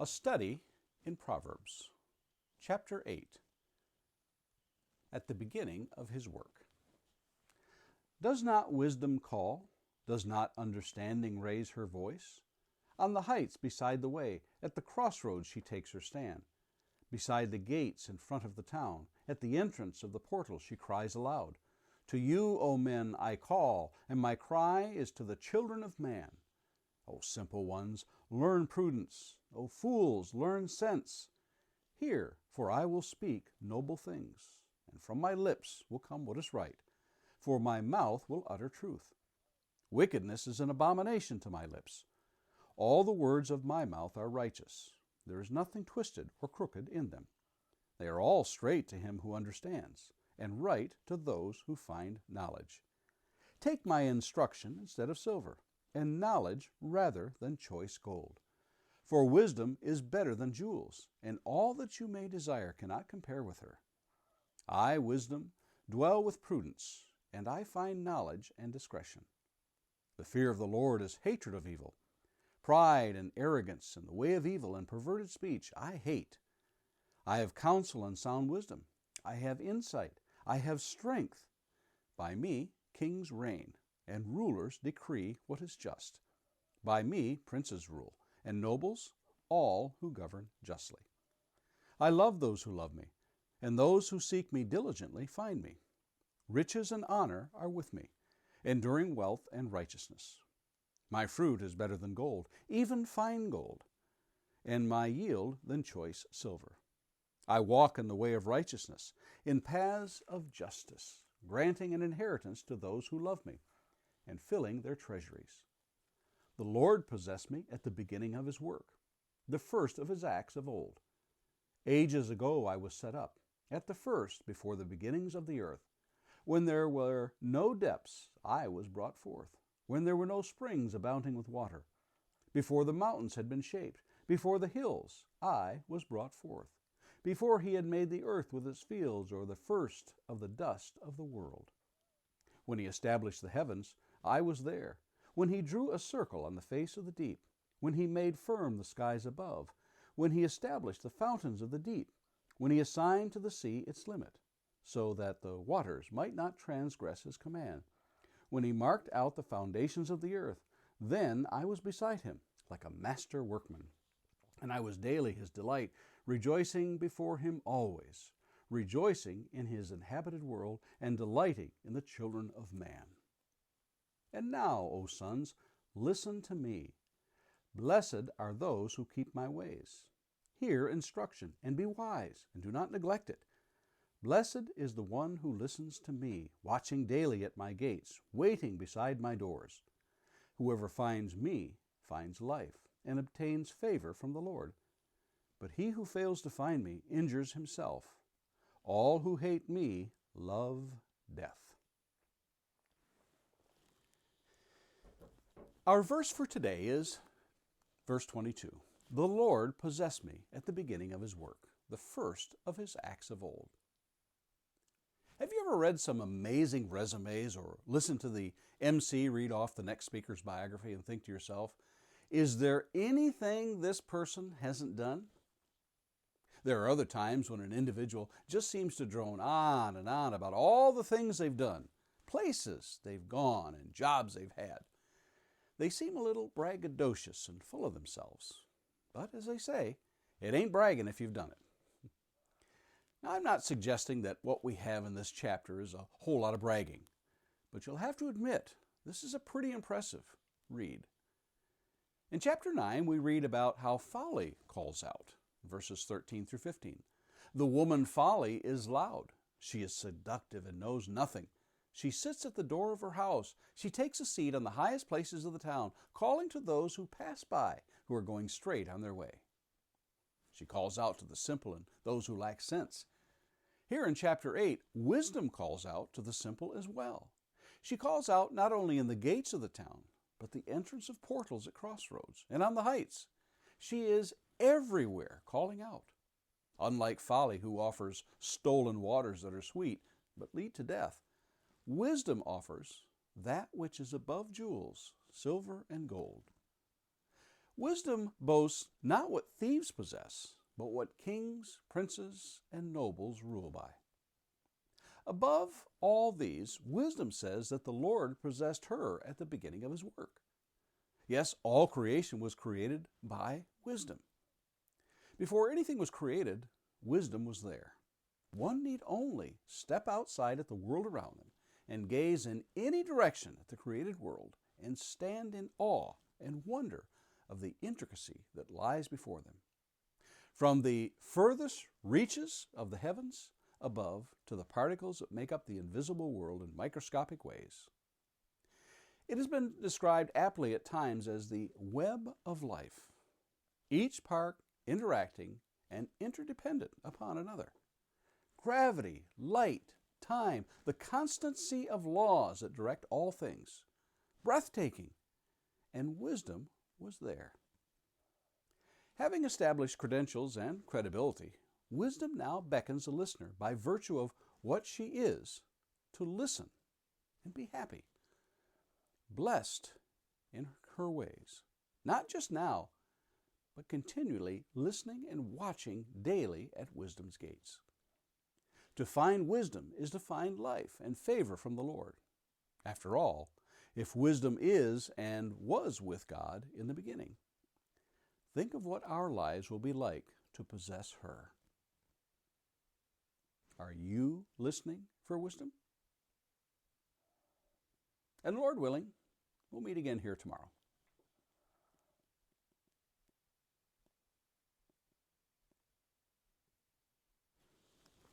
A study in Proverbs, chapter 8, at the beginning of his work. Does not wisdom call? Does not understanding raise her voice? On the heights beside the way, at the crossroads she takes her stand. Beside the gates in front of the town, at the entrance of the portal she cries aloud. To you, O men, I call, and my cry is to the children of man. O simple ones, learn prudence. O fools, learn sense. Hear, for I will speak noble things, and from my lips will come what is right, for my mouth will utter truth. Wickedness is an abomination to my lips. All the words of my mouth are righteous. There is nothing twisted or crooked in them. They are all straight to him who understands, and right to those who find knowledge. Take my instruction instead of silver, and knowledge rather than choice gold. For wisdom is better than jewels, and all that you may desire cannot compare with her. I, wisdom, dwell with prudence, and I find knowledge and discretion. The fear of the Lord is hatred of evil. Pride and arrogance and the way of evil and perverted speech I hate. I have counsel and sound wisdom. I have insight. I have strength. By me kings reign, and rulers decree what is just. By me princes rule, and nobles, all who govern justly. I love those who love me, and those who seek me diligently find me. Riches and honor are with me, enduring wealth and righteousness. My fruit is better than gold, even fine gold, and my yield than choice silver. I walk in the way of righteousness, in paths of justice, granting an inheritance to those who love me, and filling their treasuries. The Lord possessed me at the beginning of his work, the first of his acts of old. Ages ago I was set up, at the first before the beginnings of the earth. When there were no depths, I was brought forth, when there were no springs abounding with water. Before the mountains had been shaped, before the hills, I was brought forth. Before he had made the earth with its fields, or the first of the dust of the world. When he established the heavens, I was there. When he drew a circle on the face of the deep, when he made firm the skies above, when he established the fountains of the deep, when he assigned to the sea its limit, so that the waters might not transgress his command, when he marked out the foundations of the earth, then I was beside him, like a master workman. And I was daily his delight, rejoicing before him always, rejoicing in his inhabited world, and delighting in the children of man. And now, O sons, listen to me. Blessed are those who keep my ways. Hear instruction, and be wise, and do not neglect it. Blessed is the one who listens to me, watching daily at my gates, waiting beside my doors. Whoever finds me finds life, and obtains favor from the Lord. But he who fails to find me injures himself. All who hate me love death. Our verse for today is verse 22. The Lord possessed me at the beginning of his work, the first of his acts of old. Have you ever read some amazing resumes or listened to the MC read off the next speaker's biography and think to yourself, is there anything this person hasn't done? There are other times when an individual just seems to drone on and on about all the things they've done, places they've gone, and jobs they've had. They seem a little braggadocious and full of themselves. But as they say, it ain't bragging if you've done it. Now, I'm not suggesting that what we have in this chapter is a whole lot of bragging, but you'll have to admit this is a pretty impressive read. In chapter 9, we read about how folly calls out, verses 13 through 15. The woman folly is loud. She is seductive and knows nothing. She sits at the door of her house. She takes a seat on the highest places of the town, calling to those who pass by, who are going straight on their way. She calls out to the simple and those who lack sense. Here in chapter 8, wisdom calls out to the simple as well. She calls out not only in the gates of the town, but the entrance of portals at crossroads and on the heights. She is everywhere calling out. Unlike folly, who offers stolen waters that are sweet but lead to death, wisdom offers that which is above jewels, silver and gold. Wisdom boasts not what thieves possess, but what kings, princes, and nobles rule by. Above all these, wisdom says that the Lord possessed her at the beginning of his work. Yes, all creation was created by wisdom. Before anything was created, wisdom was there. One need only step outside at the world around them and gaze in any direction at the created world and stand in awe and wonder of the intricacy that lies before them. From the furthest reaches of the heavens above to the particles that make up the invisible world in microscopic ways. It has been described aptly at times as the web of life, each part interacting and interdependent upon another. Gravity, light, time, the constancy of laws that direct all things, breathtaking, and wisdom was there. Having established credentials and credibility, wisdom now beckons the listener by virtue of what she is to listen and be happy, blessed in her ways, not just now, but continually listening and watching daily at wisdom's gates. To find wisdom is to find life and favor from the Lord. After all, if wisdom is and was with God in the beginning, think of what our lives will be like to possess her. Are you listening for wisdom? And Lord willing, we'll meet again here tomorrow.